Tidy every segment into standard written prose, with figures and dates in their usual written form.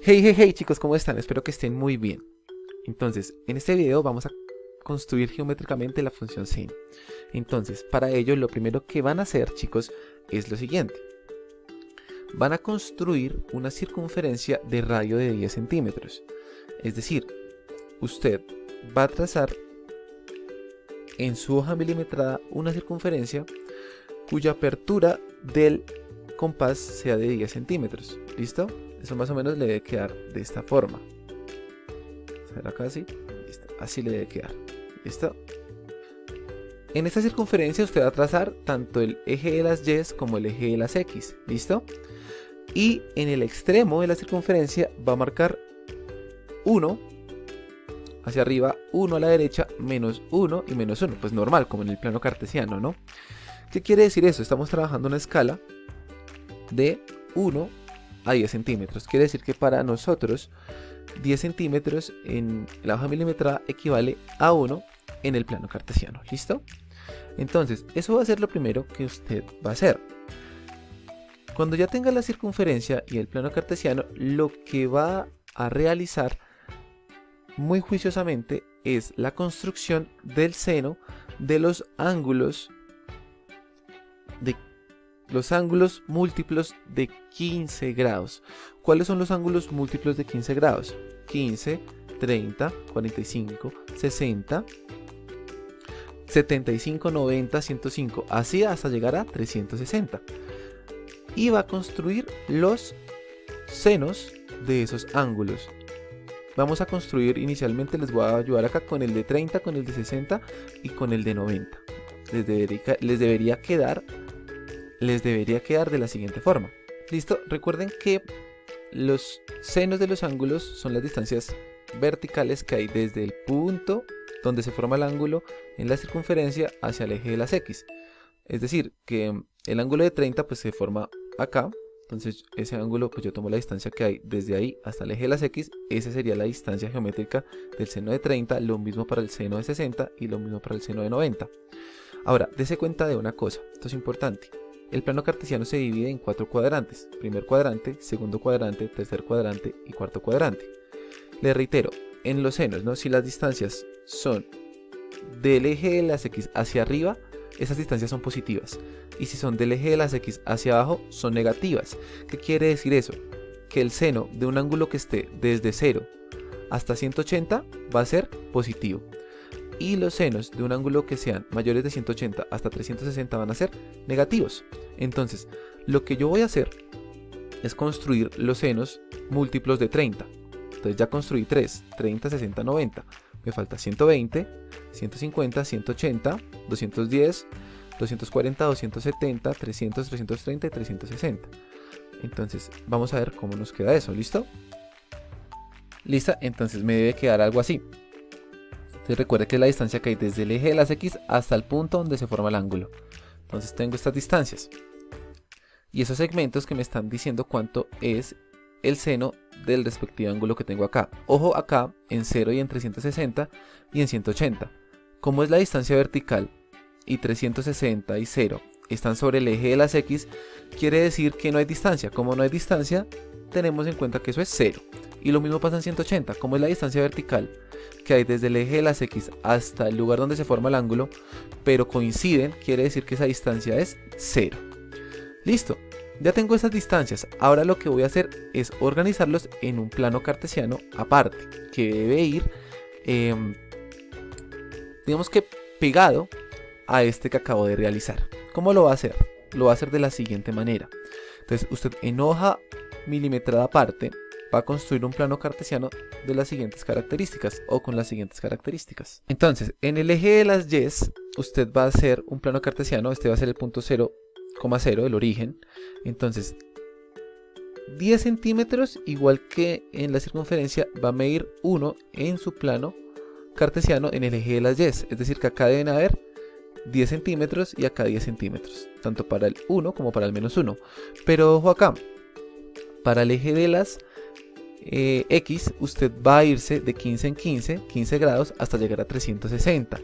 Hey chicos, ¿cómo están? Espero que estén muy bien. Entonces, en este video vamos a construir geométricamente la función seno. Entonces, para ello lo primero que van a hacer, chicos, es lo siguiente. Van a construir una circunferencia de radio de 10 centímetros. Es decir, usted va a trazar en su hoja milimetrada una circunferencia cuya apertura del compás sea de 10 centímetros. ¿Listo? Eso más o menos le debe quedar de esta forma. A ver acá así. Listo. Así le debe quedar. ¿Listo? En esta circunferencia usted va a trazar tanto el eje de las Y como el eje de las X. ¿Listo? Y en el extremo de la circunferencia va a marcar 1 hacia arriba, 1 a la derecha, menos 1 y menos 1. Pues normal, como en el plano cartesiano, ¿no? ¿Qué quiere decir eso? Estamos trabajando una escala de 1 a 10 centímetros. Quiere decir que para nosotros 10 centímetros en la hoja milimetrada equivale a 1 en el plano cartesiano. ¿Listo? Entonces, eso va a ser lo primero que usted va a hacer. Cuando ya tenga la circunferencia y el plano cartesiano, lo que va a realizar muy juiciosamente es la construcción del seno de los ángulos múltiplos de 15 grados. ¿Cuáles son los ángulos múltiplos de 15 grados? 15, 30, 45, 60, 75, 90, 105, así hasta llegar a 360. Y va a construir los senos de esos ángulos. Vamos a construir inicialmente, les voy a ayudar acá con el de 30, con el de 60 y con el de 90. Les debería quedar de la siguiente forma. ¿Listo? Recuerden que los senos de los ángulos son las distancias verticales que hay desde el punto donde se forma el ángulo en la circunferencia hacia el eje de las X. Es decir, que el ángulo de 30 pues se forma acá. Entonces ese ángulo, pues yo tomo la distancia que hay desde ahí hasta el eje de las X. Esa sería la distancia geométrica del seno de 30. Lo mismo para el seno de 60 y lo mismo para el seno de 90. Ahora, dése cuenta de una cosa. Esto es importante. El plano cartesiano se divide en 4 cuadrantes. Primer cuadrante, segundo cuadrante, tercer cuadrante y cuarto cuadrante. Les reitero, en los senos, ¿no? Si las distancias son del eje de las X hacia arriba, esas distancias son positivas. Y si son del eje de las X hacia abajo, son negativas. ¿Qué quiere decir eso? Que el seno de un ángulo que esté desde 0 hasta 180 va a ser positivo. Y los senos de un ángulo que sean mayores de 180 hasta 360 van a ser negativos. Entonces, lo que yo voy a hacer es construir los senos múltiplos de 30. Entonces ya construí 3, 30, 60, 90. Me falta 120, 150, 180, 210, 240, 270, 300, 330 y 360. Entonces, vamos a ver cómo nos queda eso. ¿Listo? ¿Lista? Entonces me debe quedar algo así. Entonces recuerde que es la distancia que hay desde el eje de las X hasta el punto donde se forma el ángulo. Entonces tengo estas distancias. Y esos segmentos que me están diciendo cuánto es el seno del respectivo ángulo que tengo acá. Ojo acá en 0 y en 360 y en 180. Como es la distancia vertical y 360 y 0 están sobre el eje de las X, quiere decir que no hay distancia. Como no hay distancia, tenemos en cuenta que eso es 0. Y lo mismo pasa en 180. Como es la distancia vertical que hay desde el eje de las X hasta el lugar donde se forma el ángulo, pero coinciden, quiere decir que esa distancia es 0. Listo, ya tengo esas distancias. Ahora lo que voy a hacer es organizarlos en un plano cartesiano aparte, que debe ir, digamos que pegado a este que acabo de realizar. ¿Cómo lo va a hacer? Lo va a hacer de la siguiente manera. Entonces usted en hoja milimetrada aparte va a construir un plano cartesiano de las siguientes características o con las siguientes características. Entonces, en el eje de las Y, usted va a hacer un plano cartesiano. Este va a ser el punto 0,0, el origen. Entonces, 10 centímetros, igual que en la circunferencia, va a medir 1 en su plano cartesiano en el eje de las Y. Es decir, que acá deben haber 10 centímetros y acá 10 centímetros, tanto para el 1 como para el menos 1. Pero ojo acá, para el eje de las X, usted va a irse de 15 en 15 grados hasta llegar a 360.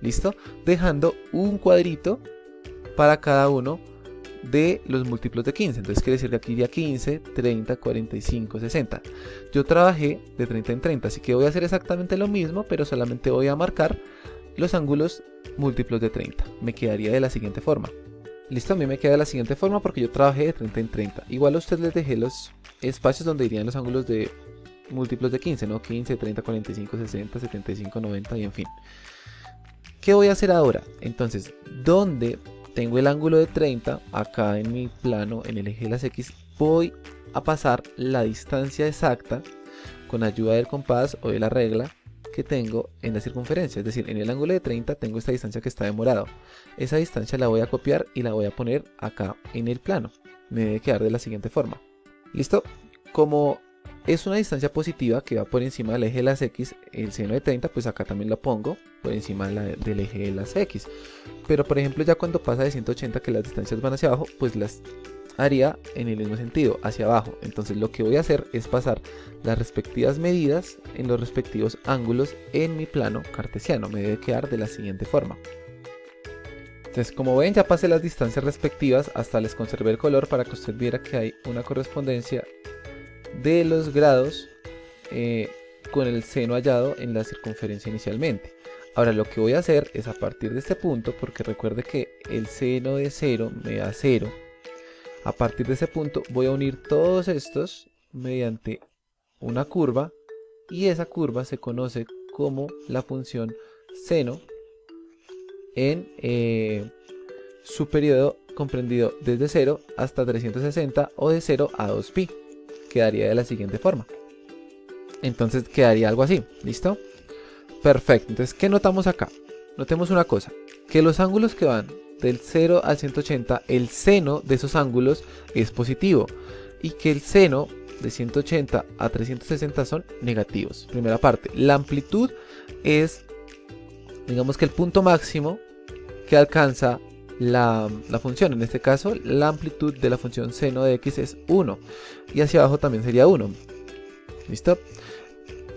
¿Listo? Dejando un cuadrito para cada uno de los múltiplos de 15. Entonces quiere decir que aquí iría 15, 30, 45, 60. Yo trabajé de 30 en 30, así que voy a hacer exactamente lo mismo, pero solamente voy a marcar los ángulos múltiplos de 30. Me quedaría de la siguiente forma. Listo, a mí me queda de la siguiente forma porque yo trabajé de 30 en 30. Igual a ustedes les dejé los espacios donde irían los ángulos de múltiplos de 15, ¿no? 15, 30, 45, 60, 75, 90 y en fin. ¿Qué voy a hacer ahora? Entonces, donde tengo el ángulo de 30, acá en mi plano, en el eje de las X, voy a pasar la distancia exacta con ayuda del compás o de la regla que tengo en la circunferencia. Es decir, en el ángulo de 30 tengo esta distancia que está de morado. Esa distancia la voy a copiar y la voy a poner acá en el plano. Me debe quedar de la siguiente forma. ¿Listo? Como es una distancia positiva que va por encima del eje de las X, el seno de 30, pues acá también lo pongo por encima del eje de las X. Pero por ejemplo, ya cuando pasa de 180, que las distancias van hacia abajo, pues las haría en el mismo sentido, hacia abajo. Entonces lo que voy a hacer es pasar las respectivas medidas en los respectivos ángulos en mi plano cartesiano. Me debe quedar de la siguiente forma. Entonces, como ven, ya pasé las distancias respectivas, hasta les conservé el color para que usted viera que hay una correspondencia de los grados con el seno hallado en la circunferencia inicialmente. Ahora lo que voy a hacer es, a partir de este punto, porque recuerde que el seno de 0 me da 0, a partir de ese punto voy a unir todos estos mediante una curva, y esa curva se conoce como la función seno en su periodo comprendido desde 0 hasta 360 o de 0 a 2pi. Quedaría de la siguiente forma. Entonces quedaría algo así. ¿Listo? Perfecto. Entonces, ¿qué notamos acá? Notemos una cosa, que los ángulos que van del 0 al 180, el seno de esos ángulos es positivo, y que el seno de 180 a 360 son negativos. Primera parte. La amplitud es, digamos que el punto máximo que alcanza la función. En este caso, la amplitud de la función seno de x es 1, y hacia abajo también sería 1. ¿Listo?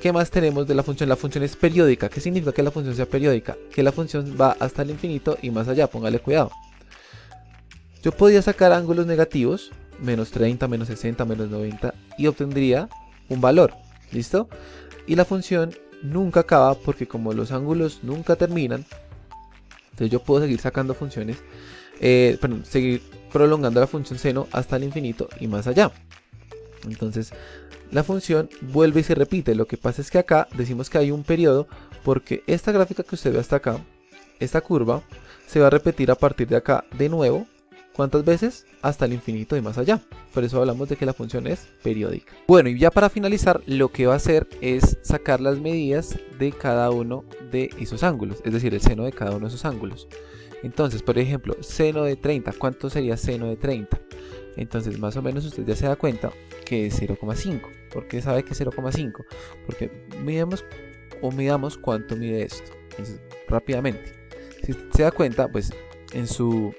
¿Qué más tenemos de la función? La función es periódica. ¿Qué significa que la función sea periódica? Que la función va hasta el infinito y más allá. Póngale cuidado. Yo podría sacar ángulos negativos, menos 30, menos 60, menos 90, y obtendría un valor. ¿Listo? Y la función nunca acaba, porque como los ángulos nunca terminan, entonces yo puedo seguir sacando funciones, seguir prolongando la función seno hasta el infinito y más allá. Entonces la función vuelve y se repite. Lo que pasa es que acá decimos que hay un periodo, porque esta gráfica que usted ve hasta acá, esta curva, se va a repetir a partir de acá de nuevo. ¿Cuántas veces? Hasta el infinito y más allá. Por eso hablamos de que la función es periódica. Bueno, y ya para finalizar, lo que va a hacer es sacar las medidas de cada uno de esos ángulos, es decir, el seno de cada uno de esos ángulos. Entonces, por ejemplo, seno de 30, ¿cuánto sería seno de 30? Entonces, más o menos usted ya se da cuenta que es 0,5. ¿Por qué sabe que es 0,5? Porque midamos cuánto mide esto. Entonces, rápidamente, si usted se da cuenta, pues en su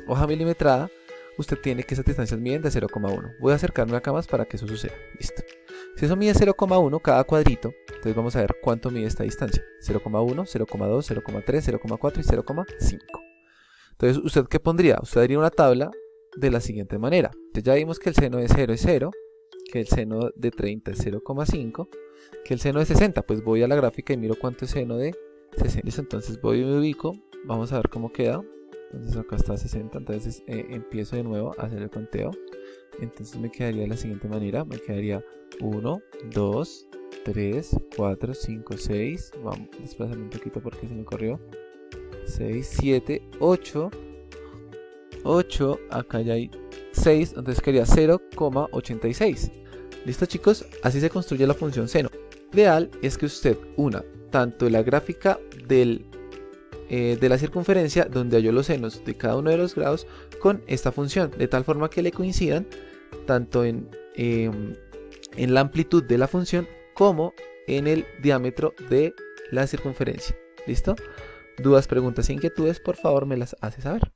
hoja milimetrada, usted tiene que esas distancias miden de 0,1. Voy a acercarme acá más para que eso suceda. Listo. Si eso mide 0,1 cada cuadrito, entonces vamos a ver cuánto mide esta distancia. 0,1, 0,2, 0,3, 0,4 y 0,5. Entonces, ¿usted qué pondría? Usted haría una tabla de la siguiente manera. Entonces, ya vimos que el seno de 0 es 0, que el seno de 30 es 0,5, que el seno de 60, pues voy a la gráfica y miro cuánto es seno de 60. Listo, entonces voy y me ubico. Vamos a ver cómo queda. Entonces acá está 60, entonces empiezo de nuevo a hacer el conteo. Entonces me quedaría de la siguiente manera. Me quedaría 1, 2, 3, 4, 5, 6. Vamos a desplazarme un poquito porque se me corrió. 6, 7, 8. 8, acá ya hay 6, entonces quedaría 0,86. Listo, chicos, así se construye la función seno. Lo ideal es que usted una tanto la gráfica de la circunferencia, donde halló los senos de cada uno de los grados, con esta función, de tal forma que le coincidan tanto en la amplitud de la función como en el diámetro de la circunferencia. ¿Listo? Dudas, preguntas e inquietudes, por favor me las hace saber.